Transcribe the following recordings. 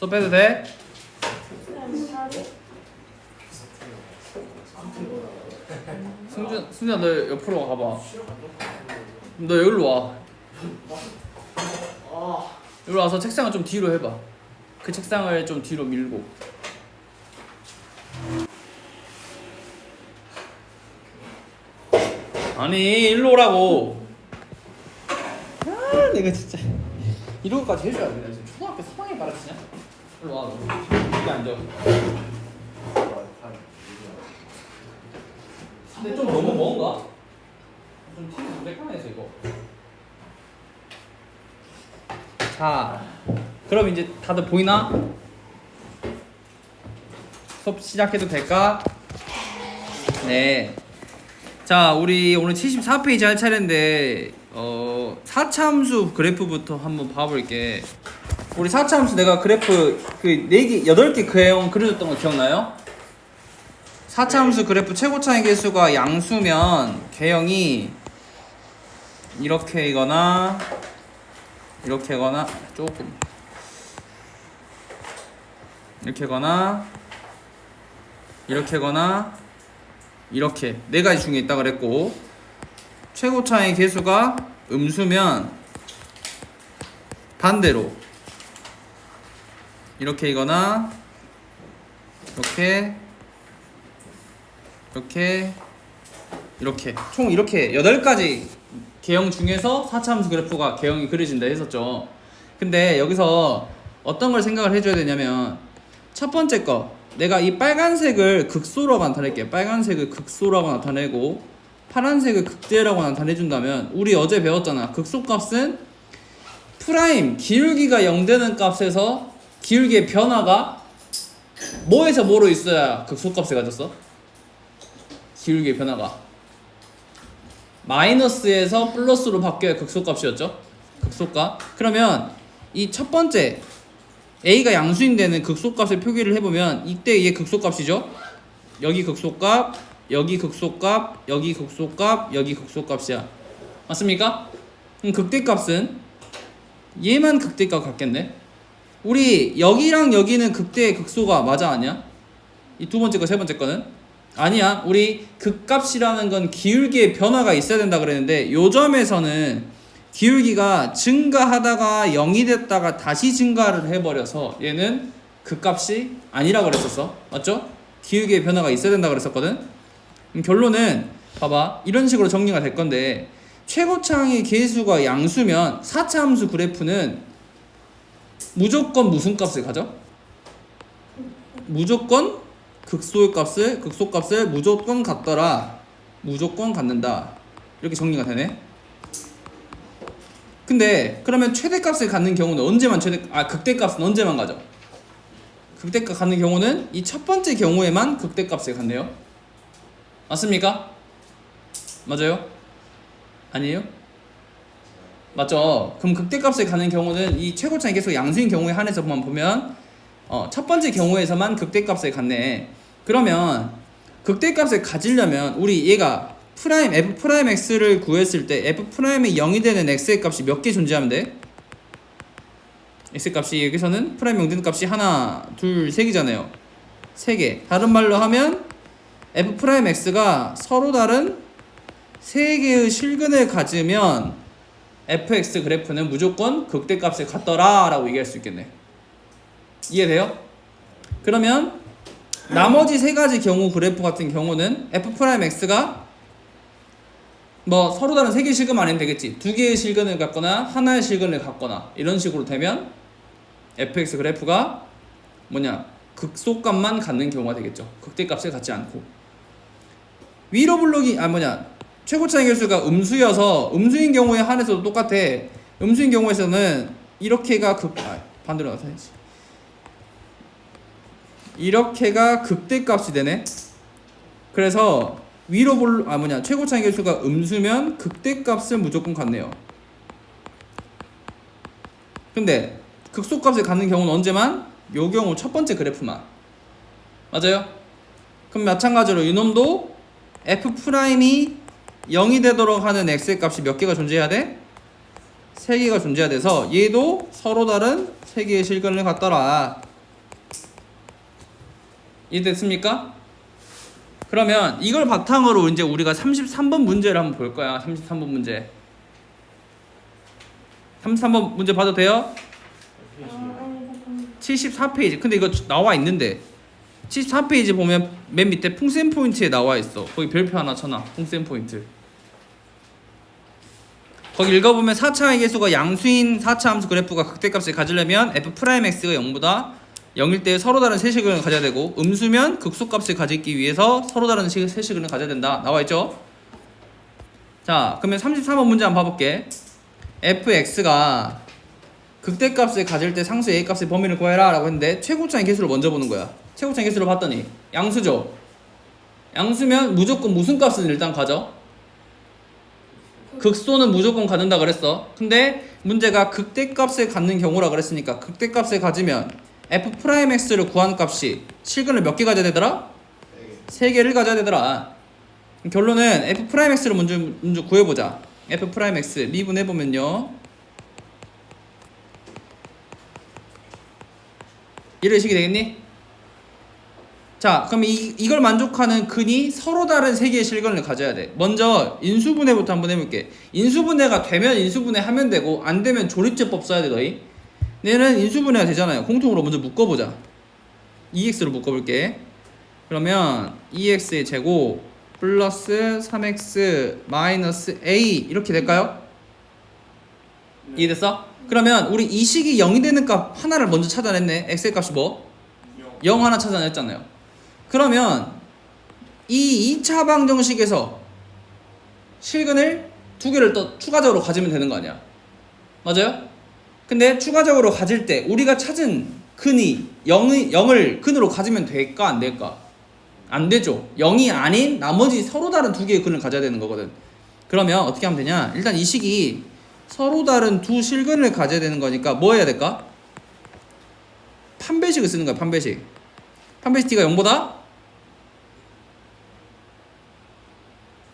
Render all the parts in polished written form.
또 빼도 돼? 승준아 너 옆으로 가봐. 너 여기로 와. 여기로 와서 책상을 좀 뒤로 해봐. 그 책상을 좀 뒤로 밀고. 아니 일로 오라고. 아 내가 진짜 이런 것까지 해줘야 돼. 나 지금 초등학교 3학년 가르치냐? 일로 와. 여기 앉아. 근데 좀 너무 먼가? 좀 TV 불백하네서 이거. 자, 그럼 이제 다들 보이나? 수업 시작해도 될까? 네. 자, 우리 오늘 74페이지 할 차례인데 4차 함수 그래프부터 한번 봐볼게. 우리 4차 함수 내가 그래프 그 4개, 8개 그형 그려줬던 거 기억나요? 4차 함수 그래프 최고차의 개수가 양수면 개형이 이렇게이거나 이렇게거나 조금 이렇게거나 이렇게거나 이렇게 네 가지 중에 있다 그랬고, 최고차의 개수가 음수면 반대로 이렇게이거나 이렇게 총 이렇게 8가지 개형 중에서 4차 함수 그래프가 개형이 그려진다 했었죠. 근데 여기서 어떤 걸 생각을 해줘야 되냐면, 첫 번째 거 내가 이 빨간색을 극소라고 나타낼게요. 빨간색을 극소라고 나타내고 파란색을 극대라고 나타내준다면, 우리 어제 배웠잖아. 극소값은 프라임 기울기가 0 되는 값에서 기울기의 변화가 뭐에서 뭐로 있어야 극소값을 가졌어? 기울기의 변화가 마이너스에서 플러스로 바뀌어야 극소값이었죠. 극소값. 그러면 이 첫 번째 a가 양수인 데는 극소값을 표기를 해보면 이때 이게 극소값이죠. 여기 극소값, 여기 극소값, 여기 극소값, 여기 극소값이야. 맞습니까? 그럼 극대값은 얘만 극대값 같겠네. 우리 여기랑 여기는 극대의 극소가 맞아 아니야? 이 두 번째 거, 세 번째 거는 아니야. 우리 극값이라는 건 기울기의 변화가 있어야 된다 그랬는데, 요 점에서는 기울기가 증가하다가 0이 됐다가 다시 증가를 해버려서 얘는 극값이 아니라 그랬었어. 맞죠? 기울기의 변화가 있어야 된다 그랬었거든. 결론은 봐봐, 이런 식으로 정리가 될 건데, 최고차의 개수가 양수면 4차 함수 그래프는 무조건 무슨 값을 가져? 무조건 극소값을 무조건 같더라. 무조건 갖는다. 이렇게 정리가 되네. 근데 그러면 최대값을 갖는 경우는 언제만 극대값은 언제만 가죠? 극대값 갖는 경우는 이 첫 번째 경우에만 극대값을 갖네요. 맞습니까? 맞아요? 아니에요? 맞죠? 그럼 극대값을 갖는 경우는 이 최고차의 개수가 양수인 경우에 한해서만 보면 첫 번째 경우에서만 극대값을 갖네. 그러면 극대값을 가지려면 우리 얘가 프라임 f 프라임 x를 구했을 때 f 프라임이 0이 되는 x의 값이 몇 개 존재하면 돼? x 값이 여기서는 프라임 0 되는 값이 하나, 둘, 세 개잖아요. 세 개. 다른 말로 하면 f 프라임 x가 서로 다른 세 개의 실근을 가지면 fx 그래프는 무조건 극대값을 갖더라 라고 얘기할 수 있겠네. 이해돼요? 그러면 나머지 세 가지 경우 그래프 같은 경우는 f 프라임 x가 뭐 서로 다른 세 개의 실근만 아니면 되겠지. 두 개의 실근을 갖거나 하나의 실근을 갖거나 이런 식으로 되면 fx 그래프가 뭐냐, 극소값만 갖는 경우가 되겠죠. 극대값을 갖지 않고. 위로 블록이 최고차의 개수가 음수여서 음수인 경우에 한해서도 똑같아. 음수인 경우에서는 이렇게가 반대로 나타내지. 이렇게가 극대값이 되네. 그래서 위로 최고차의 개수가 음수면 극대값을 무조건 갖네요. 근데 극소값을 갖는 경우는 언제만? 요 경우 첫 번째 그래프만. 맞아요? 그럼 마찬가지로 이놈도 f 프라임이 0이 되도록 하는 x의 값이 몇 개가 존재해야 돼? 3개가 존재해야 돼서 얘도 서로 다른 3개의 실근을 갖더라. 이해됐습니까? 그러면 이걸 바탕으로 이제 우리가 33번 문제를 한번 볼 거야. 33번 문제. 33번 문제 봐도 돼요? 74페이지. 근데 이거 나와 있는데 74페이지 보면 맨 밑에 풍셈 포인트에 나와 있어. 거기 별표 하나 쳐놔. 풍셈 포인트. 거기 읽어보면 4차의 계수가 양수인 4차 함수 그래프가 극대값을 가지려면 f'x가 0보다 0일 때 서로 다른 세시근을 가져야 되고 음수면 극소값을 가지기 위해서 서로 다른 세시근을 가져야 된다. 나와있죠? 자, 그러면 33번 문제 한번 봐볼게. fx가 극대값을 가질 때 상수 a값의 범위를 구해라 라고 했는데 최고차의 계수를 먼저 보는 거야. 최고차의 계수를 봤더니 양수죠. 양수면 무조건 무슨 값은 일단 가져? 극소는 무조건 갖는다 그랬어. 근데 문제가 극대값을 갖는 경우라 그랬으니까 극대값을 가지면 f'x를 구한 값이 실근을 몇 개 가져야 되더라? 3개를 가져야 되더라. 결론은 f'x를 먼저 구해보자. f'x 미분해보면요, 이런 식이 되겠니? 자, 그럼 이걸 만족하는 근이 서로 다른 3개의 실근을 가져야 돼. 먼저 인수분해부터 한번 해볼게. 인수분해가 되면 인수분해하면 되고 안 되면 조립제법 써야 돼. 너희 얘는 인수분해가 되잖아요. 공통으로 먼저 묶어보자. 2x로 묶어볼게. 그러면 2x의 제곱 플러스 3x 마이너스 a 이렇게 될까요? 이해됐어? 그러면 우리 이 식이 0이 되는 값 하나를 먼저 찾아냈네. x의 값이 뭐? 0 하나 찾아냈잖아요. 그러면 이 2차 방정식에서 실근을 2개를 또 추가적으로 가지면 되는 거 아니야? 맞아요? 근데 추가적으로 가질 때 우리가 찾은 근이 0을 근으로 가지면 될까 안 될까? 안 되죠. 0이 아닌 나머지 서로 다른 2개의 근을 가져야 되는 거거든. 그러면 어떻게 하면 되냐? 일단 이 식이 서로 다른 두 실근을 가져야 되는 거니까 뭐 해야 될까? 판별식을 쓰는 거야. 판별식. 판별식 t가 0보다?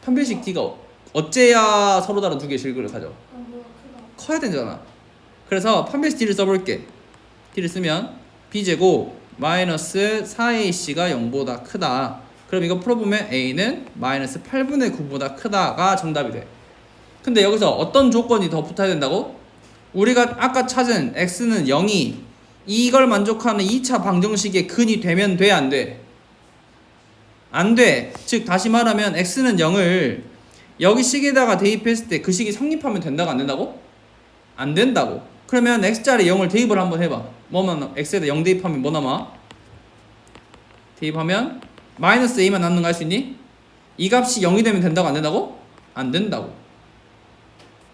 판별식 t가 어째야 서로 다른 2개의 실근을 가져? 커야 되잖아. 그래서 판별식 t를 써볼게. t를 쓰면 b제곱 마이너스 4ac가 0보다 크다. 그럼 이거 풀어보면 a는 마이너스 8분의 9보다 크다가 정답이 돼. 근데 여기서 어떤 조건이 더 붙어야 된다고? 우리가 아까 찾은 x는 0이 이걸 만족하는 2차 방정식의 근이 되면 돼, 안 돼? 안 돼. 즉 다시 말하면 x는 0을 여기 식에다가 대입했을 때 그 식이 성립하면 된다고 안 된다고? 안 된다고. 그러면 x자리에 0을 대입을 한번 해봐. 뭐만 x에다 0 대입하면 뭐 남아? 대입하면 마이너스 a만 남는 거 알 수 있니? 이 값이 0이 되면 된다고 안 된다고? 안 된다고.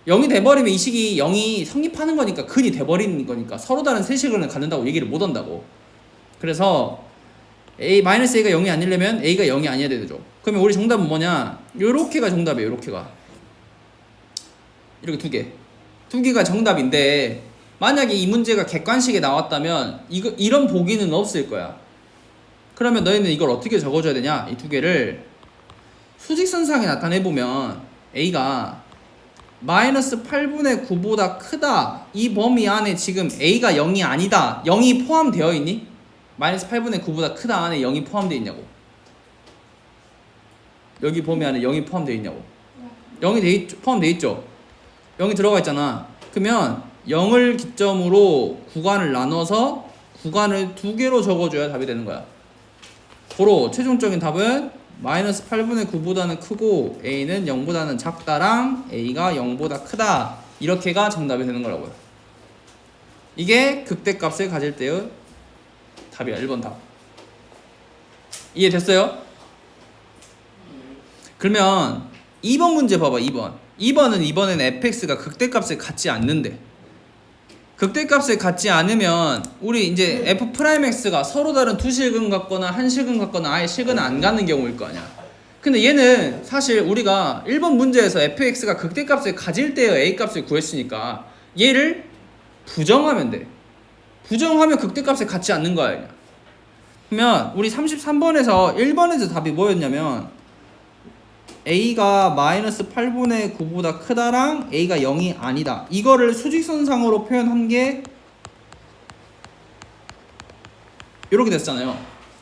0이 돼버리면 이 식이 0이 성립하는 거니까 근이 돼버리는 거니까 서로 다른 세식을 갖는다고 얘기를 못 한다고. 그래서 마이너스 a가 0이 아니려면 a가 0이 아니어야 되죠. 그러면 우리 정답은 뭐냐? 요렇게가 정답이에요. 요렇게가 이렇게 두 개가 정답인데 만약에 이 문제가 객관식에 나왔다면 이런 보기는 없을 거야. 그러면 너희는 이걸 어떻게 적어줘야 되냐? 이 두 개를 수직선상에 나타내보면 a가 마이너스 8분의 9보다 크다. 이 범위 안에 지금 a가 0이 아니다. 0이 포함되어 있니? 마이너스 8분의 9보다 크다 안에 0이 포함되어 있냐고. 여기 범위 안에 0이 포함되어 있냐고. 0이 포함되어 있죠. 0이 들어가 있잖아. 그러면 0을 기점으로 구간을 나눠서 구간을 2개로 적어줘야 답이 되는 거야. 고로 최종적인 답은 마이너스 8분의 9보다는 크고 a는 0보다는 작다랑 a가 0보다 크다. 이렇게가 정답이 되는 거라고요. 이게 극대값을 가질 때의 답이야. 1번 답. 이해됐어요? 그러면 2번 문제 봐봐. 2번은 이번에는 fx가 극대값을 갖지 않는데, 극대값을 갖지 않으면 우리 이제 f'x가 서로 다른 두 실근 같거나 한 실근 같거나 아예 실근을 안 갖는 경우일 거 아니야. 근데 얘는 사실 우리가 1번 문제에서 fx가 극대값을 가질 때의 a값을 구했으니까 얘를 부정하면 돼. 부정하면 극대값을 갖지 않는 거야. 그러면 우리 33번에서 1번에서 답이 뭐였냐면 a가 마이너스 8분의 9보다 크다랑 a가 0이 아니다. 이거를 수직선상으로 표현한 게 이렇게 됐잖아요.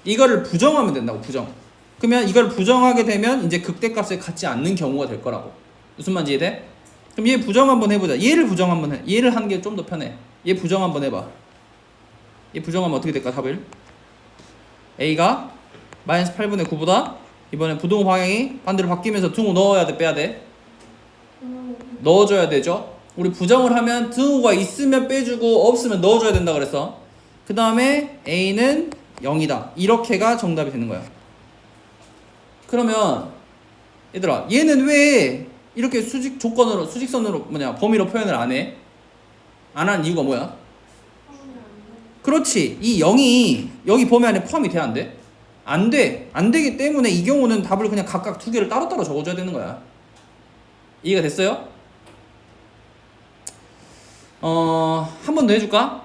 이거를 부정하면 된다고. 부정. 그러면 이걸 부정하게 되면 이제 극대값에 갖지 않는 경우가 될 거라고. 무슨 말인지 이해돼? 그럼 얘 부정 한번 해보자. 얘를 부정 한번 해. 얘를 하는 게 좀 더 편해. 얘 부정 한번 해봐. 얘 부정하면 어떻게 될까? 답을 A가 마이너스 8분의 9보다 이번에 부등호 방향이 반대로 바뀌면서 등호 넣어야 돼? 빼야 돼? 넣어줘야 되죠. 우리 부정을 하면 등호가 있으면 빼주고 없으면 넣어줘야 된다 그랬어. 그 다음에 A는 0이다. 이렇게가 정답이 되는 거야. 그러면 얘들아, 얘는 왜 이렇게 수직선으로 범위로 표현을 안 해? 안 하는 이유가 뭐야? 그렇지. 이 0이 여기 범위 안에 포함이 돼? 안 돼? 안 돼. 안 되기 때문에 이 경우는 답을 그냥 각각 두 개를 따로따로 적어줘야 되는 거야. 이해가 됐어요? 한 번 더 해줄까?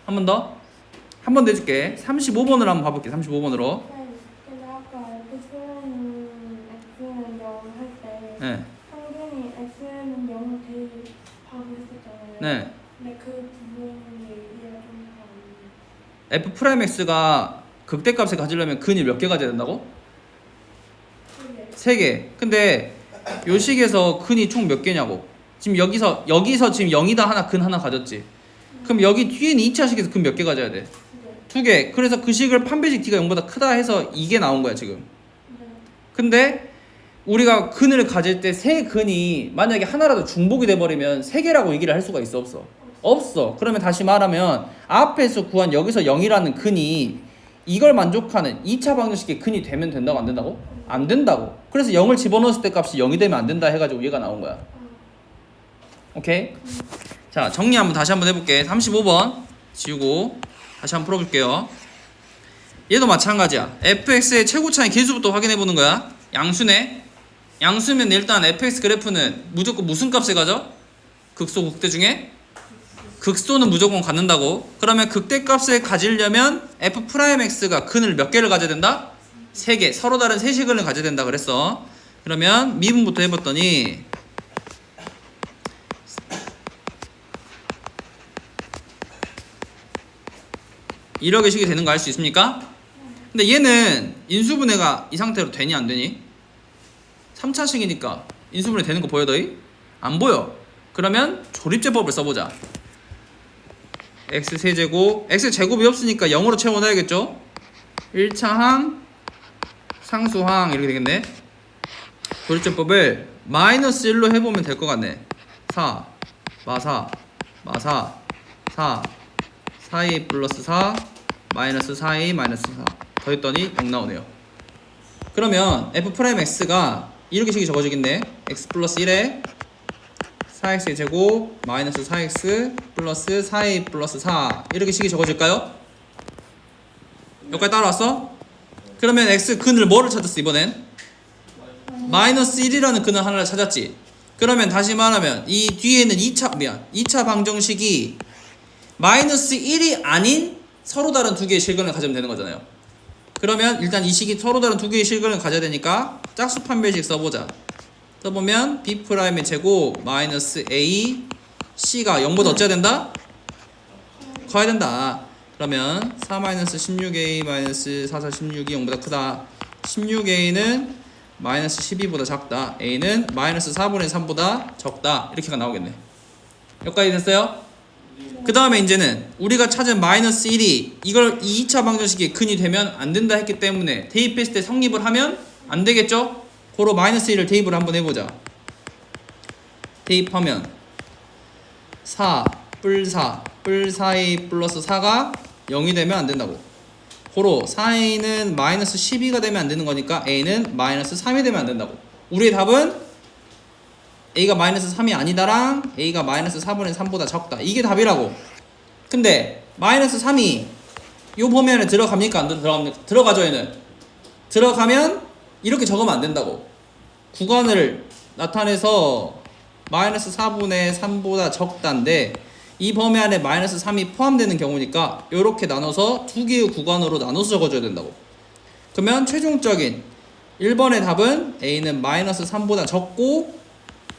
한 번 더? 한 번 더 해줄게. 35번으로 한번 봐볼게. 35번으로. 근데 아까 X는 X는 0 할 때 네. 평균이 X는 0을 대입하고 했었잖아요. 네. 근데 그 부분이 이해가 좀 F 프라임 X가 극대값을 가지려면 근이 몇 개 가져야 된다고? 잘 3개. 근데 요 식에서 근이 총 몇 개냐고. 지금 여기서 지금 0이다 하나 근 하나 가졌지. 그럼 여기 뒤에 있는 2차식에서 근 몇 개 가져야 돼? 2개. 그래서 그 식을 판별식 D가 0보다 크다 해서 이게 나온 거야 지금. 근데 우리가 근을 가질 때 세 근이 만약에 하나라도 중복이 돼버리면 3개라고 얘기를 할 수가 있어? 없어? 없어. 그러면 다시 말하면 앞에서 구한 여기서 0이라는 근이 이걸 만족하는 2차 방정식의 근이 되면 된다고 안 된다고? 안 된다고. 그래서 0을 집어넣었을 때 값이 0이 되면 안 된다 해가지고 얘가 나온 거야. 오케이? 자, 정리 다시 한번 해볼게. 35번 지우고 다시 한번 풀어볼게요. 얘도 마찬가지야. fx의 최고차의 계수부터 확인해보는 거야. 양수네. 양수면 일단 fx 그래프는 무조건 무슨 값을 가져? 극소 극대 중에? 극소는 무조건 갖는다고. 그러면 극대값을 가지려면 f'x가 근을 몇 개를 가져야 된다? 3개. 서로 다른 세시근을 가져야 된다 그랬어. 그러면 미분부터 해봤더니 이렇게 식이 되는 거 알 수 있습니까? 근데 얘는 인수분해가 이 상태로 되니 안 되니? 3차식이니까 인수분해 되는 거 보여 너희? 안 보여. 그러면 조립제법을 써보자. x세제곱, x제곱이 없으니까 0으로 채워놔야겠죠? 1차항 상수항 이렇게 되겠네. 조립제법을 마이너스 1로 해보면 될 것 같네. 4 마사 4a 플러스 4 마이너스 4a 마이너스 4 더했더니 0 나오네요. 그러면 f'x가 이렇게 식이 적어지겠네. x 플러스 1에 4x의 제곱 마이너스 4x 플러스 4a 플러스 4 이렇게 식이 적어질까요? 여기까지 따라왔어? 그러면 x 근을 뭐를 찾았어 이번엔? 마이너스 1이라는 근을 하나를 찾았지. 그러면 다시 말하면 이 뒤에는 2차 방정식이 마이너스 1이 아닌 서로 다른 두 개의 실근을 가지면 되는 거잖아요. 그러면 일단 이 식이 서로 다른 두 개의 실근을 가져야 되니까 짝수 판별식 써보자. 써보면 b'의 제곱 마이너스 a c가 0보다 어째야 된다? 커야 된다. 그러면 4 마이너스 16a 마이너스 4 4 16이 0보다 크다. 16a는 마이너스 12보다 작다. a는 마이너스 4분의 3보다 적다. 이렇게가 나오겠네. 여기까지 됐어요? 그 다음에 이제는 우리가 찾은 마이너스 1이 이걸 2차 방정식의 근이 되면 안 된다 했기 때문에 대입했을 때 성립을 하면 안 되겠죠? 고로 마이너스 1을 대입을 한번 해보자. 대입하면 4 뿔4a 플러스 4가 0이 되면 안 된다고. 고로 4a는 마이너스 12가 되면 안 되는 거니까 a는 마이너스 3이 되면 안 된다고. 우리의 답은 a가 마이너스 3이 아니다랑 a가 마이너스 4분의 3보다 적다. 이게 답이라고. 근데 마이너스 3이 요 범위 안에 들어갑니까? 안 들어갑니까? 들어가죠. 얘는 들어가면 이렇게 적으면 안 된다고. 구간을 나타내서 마이너스 4분의 3보다 적다인데 이 범위 안에 마이너스 3이 포함되는 경우니까 이렇게 나눠서 두 개의 구간으로 나눠서 적어줘야 된다고. 그러면 최종적인 1번의 답은 a는 마이너스 3보다 적고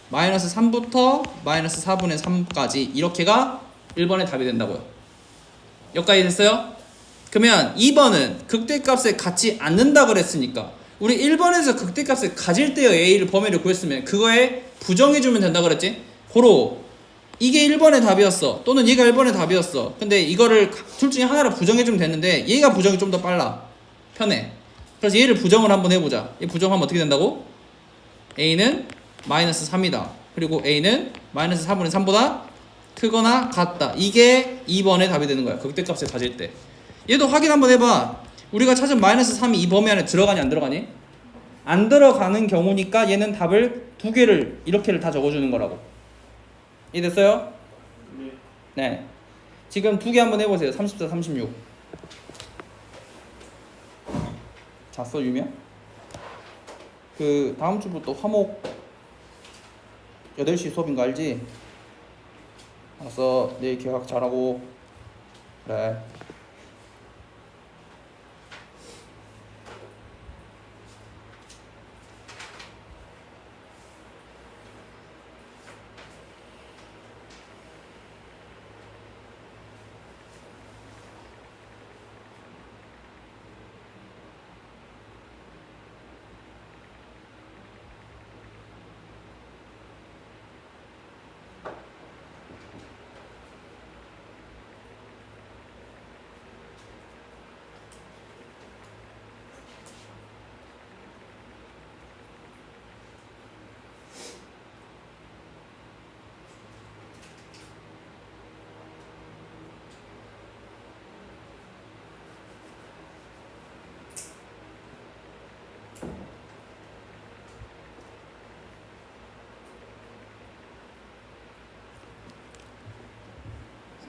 마이너스 3부터 마이너스 4분의 3까지 이렇게가 1번의 답이 된다고요. 여기까지 됐어요? 그 그러면 2번은 극대값에 갖지 않는다 그랬으니까 우리 1번에서 극대값을 가질 때의 A를 범위를 구했으면 그거에 부정해주면 된다 그랬지? 고로 이게 1번의 답이었어. 또는 얘가 1번의 답이었어. 근데 이거를 둘 중에 하나를 부정해주면 됐는데 얘가 부정이 좀 더 빨라. 편해. 그래서 얘를 부정을 한번 해보자. 얘 부정하면 어떻게 된다고? A는 마이너스 3이다. 그리고 A는 마이너스 4분의 3보다 크거나 같다. 이게 2번의 답이 되는 거야. 극대값을 가질 때. 얘도 확인 한번 해봐. 우리가 찾은 마이너스 3이 이 범위 안에 들어가니 안 들어가니? 안 들어가는 경우니까 얘는 답을 두 개를 이렇게를 다 적어주는 거라고. 이해됐어요? 네. 지금 두 개 한번 해보세요. 34, 36. 잤어 유미야? 그 다음 주부터 화목 8시 수업인 거 알지? 알았어. 내일 계약 잘하고. 그래.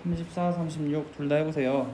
(34, 36) 둘 다 해보세요.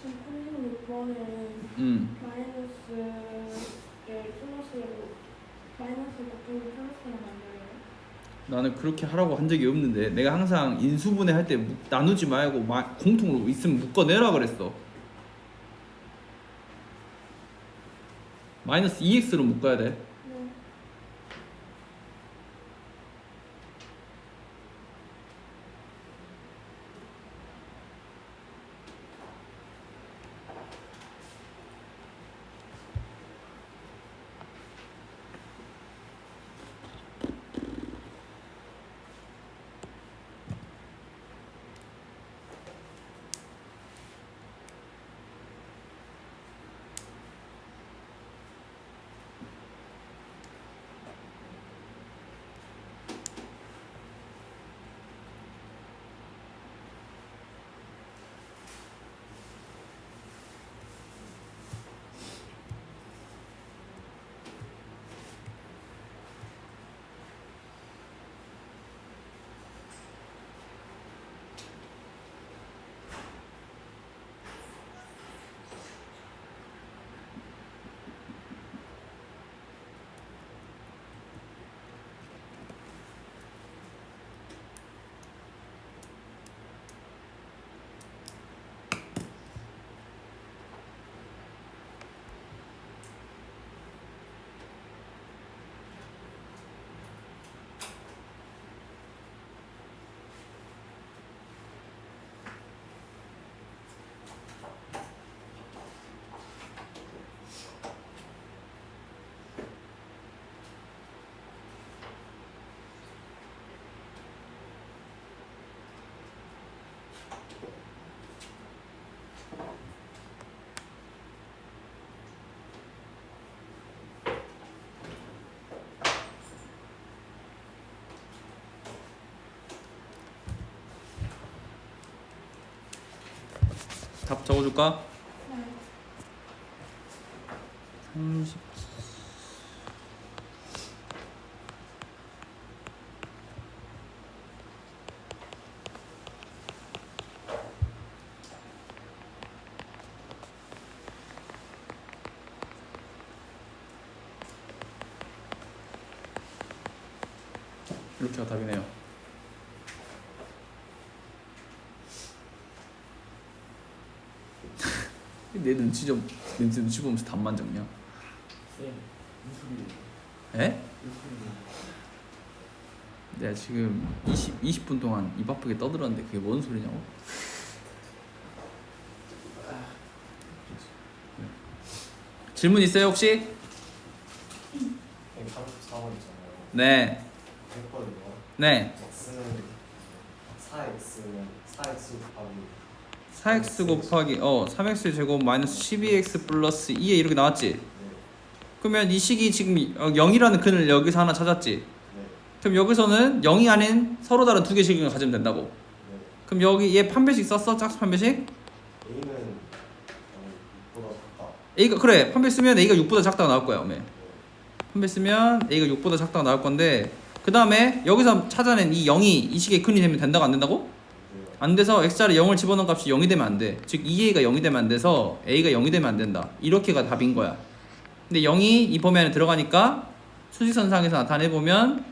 지금 36번은 마이너스를 플러스로 마이너스 곱하기 플러스로 만들어요. 나는 그렇게 하라고 한 적이 없는데 내가 항상 인수분해 할 때 나누지 말고 공통으로 있으면 묶어내라 그랬어. 마이너스 2x로 묶어야 돼. 네. 답 적어줄까? 네. 30. 이렇게가 답이네요. 내 눈치 보면서 답만 적냐? 네. 무슨 소리예요? 에? 내가 지금 20분 동안 입 아프게 떠들었는데 그게 뭔 소리냐고? 질문 있어요 혹시? 여기 34번 있잖아요. 네. 했거든요. 네. x는 4x는 4x 곱하기 4x 곱하기 3x 제곱 마이너스 12x 플러스 2에 이렇게 나왔지? 네. 그러면 이 식이 지금 0이라는 근을 여기서 하나 찾았지? 네. 그럼 여기서는 0이 아닌 서로 다른 두 개의 식을 가지면 된다고. 네. 그럼 여기 얘 판별식 썼어? 짝수 판별식? a는 6보다 작다. A가 그래 판별 쓰면 A가 6보다 작다가 나올 거야. 네. 판별 쓰면 A가 6보다 작다가 나올 건데 그 다음에 여기서 찾아낸 이 0이 이 식의 근이 되면 된다고 안 된다고? 네. 안 돼서 x자리에 0을 집어넣은 값이 0이 되면 안 돼. 즉 2a가 0이 되면 안 돼서 a가 0이 되면 안 된다. 이렇게가 답인 거야. 근데 0이 이 범위 안에 들어가니까 수직선상에서 나타내보면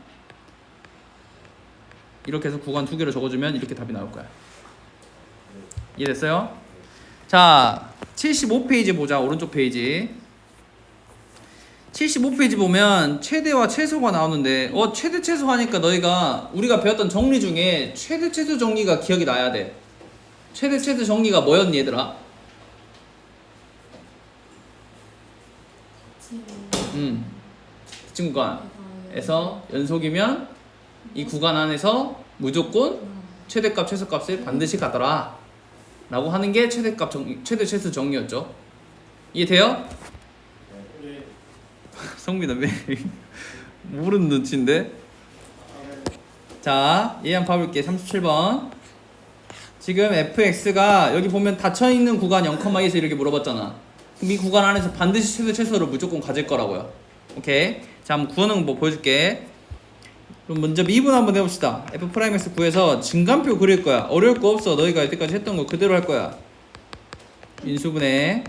이렇게 해서 구간 두 개로 적어주면 이렇게 답이 나올 거야. 이해됐어요? 자 75페이지 보자. 오른쪽 페이지 75페이지 보면 최대와 최소가 나오는데 최대 최소 하니까 너희가 우리가 배웠던 정리 중에 최대 최소 정리가 기억이 나야 돼. 최대 최소 정리가 뭐였니 얘들아? 특징 구간에서 연속이면 이 구간 안에서 무조건 최대값 최소값을 반드시 가더라 라고 하는 게 최대값 정리, 최대 최소 정리였죠. 이해돼요? 네. 성빈아 왜 모르는 눈치인데? 자, 얘 한번 봐볼게. 37번. 지금 fx가 여기 보면 닫혀있는 구간 0,2에서 이렇게 물어봤잖아. 그럼 이 구간 안에서 반드시 최대 최소를 무조건 가질 거라고요. 오케이. 자, 한번 구하는 거 보여줄게. 그럼 먼저 미분 한번 해봅시다. f'x 구해서 증간표 그릴 거야. 어려울 거 없어. 너희가 이때까지 했던 거 그대로 할 거야. 인수분해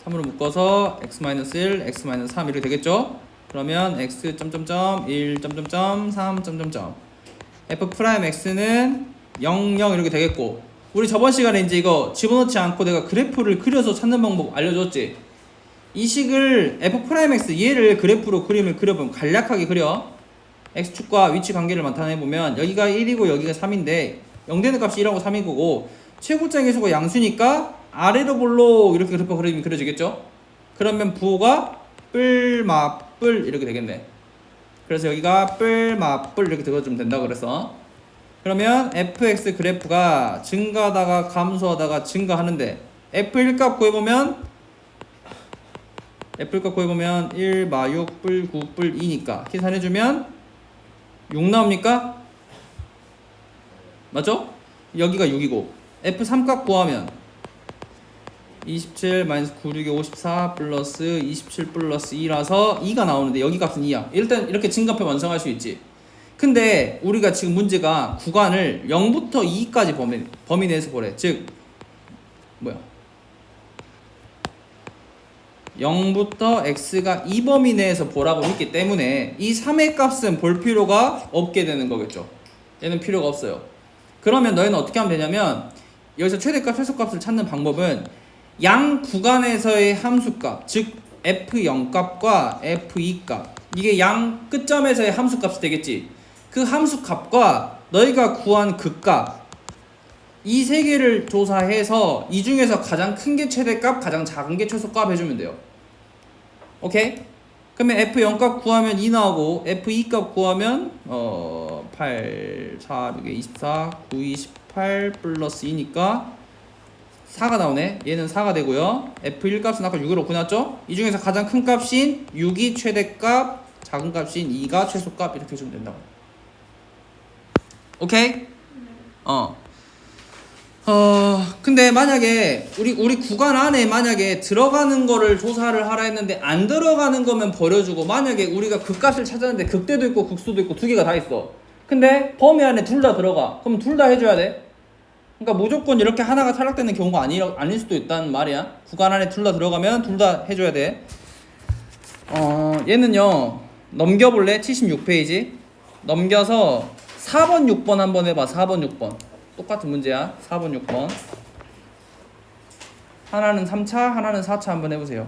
3으로 묶어서 x-1, x-3 이렇게 되겠죠? 그러면 x 점점점 1 점점점 3 점점점 f'x는 0 0 이렇게 되겠고 우리 저번 시간에 이제 이거 집어넣지 않고 내가 그래프를 그려서 찾는 방법 알려줬지? 이 식을 f'x 얘를 그래프로 그림을 그려보면 간략하게 그려 x축과 위치 관계를 나타내보면 여기가 1이고 여기가 3인데 0 되는 값이 1하고 3인 거고 최고점 계수가 양수니까 아래로 볼록 이렇게 그래프 그림이 그려지겠죠? 그러면 부호가 뿔마뿔 이렇게 되겠네. 그래서 여기가 뿔마뿔 이렇게 적어주면 된다 그래서 그러면 fx 그래프가 증가하다가 감소하다가 증가하는데 f1 값 구해보면 1 마 6 뿔 9 뿔 2니까 계산해주면 6 나옵니까? 맞죠? 여기가 6이고 f3 값 구하면 27 마이너스 9, 6이 54 플러스 27 플러스 2라서 2가 나오는데 여기 값은 2야. 일단 이렇게 증가표 완성할 수 있지. 근데 우리가 지금 문제가 구간을 0부터 2까지 범위 내에서 보래. 즉 0부터 x가 이 범위 내에서 보라고 했기 때문에 이 3의 값은 볼 필요가 없게 되는 거겠죠. 얘는 필요가 없어요. 그러면 너희는 어떻게 하면 되냐면 여기서 최대값, 최소값을 찾는 방법은 양 구간에서의 함수값, 즉 f0 값과 f2 값, 이게 양 끝점에서의 함수값이 되겠지. 그 함수값과 너희가 구한 그 값, 이 세 개를 조사해서 이 중에서 가장 큰 게 최대값, 가장 작은 게 최소값 해주면 돼요. 오케이? 그러면 f0 값 구하면 2 나오고 f2 값 구하면 8, 4, 6에 24, 9, 28 플러스 2니까 4가 나오네. 얘는 4가 되고요. f1 값은 아까 6으로 구해놨죠? 이 중에서 가장 큰 값인 6이 최대값, 작은 값인 2가 최소값 이렇게 해주면 된다고. 오케이? 근데 만약에 우리 구간 안에 만약에 들어가는 거를 조사를 하라 했는데 안 들어가는 거면 버려주고, 만약에 우리가 극값을 찾았는데 극대도 있고 극소도 있고 두 개가 다 있어. 근데 범위 안에 둘 다 들어가. 그럼 둘 다 해줘야 돼. 그러니까 무조건 이렇게 하나가 탈락되는 경우가 아닐 수도 있다는 말이야. 구간 안에 둘 다 들어가면 둘 다 해줘야 돼. 얘는요, 넘겨볼래? 76페이지. 넘겨서 4번, 6번 한번 해봐. 4번, 6번. 똑같은 문제야. 4번, 6번. 하나는 3차, 하나는 4차 한번 해보세요.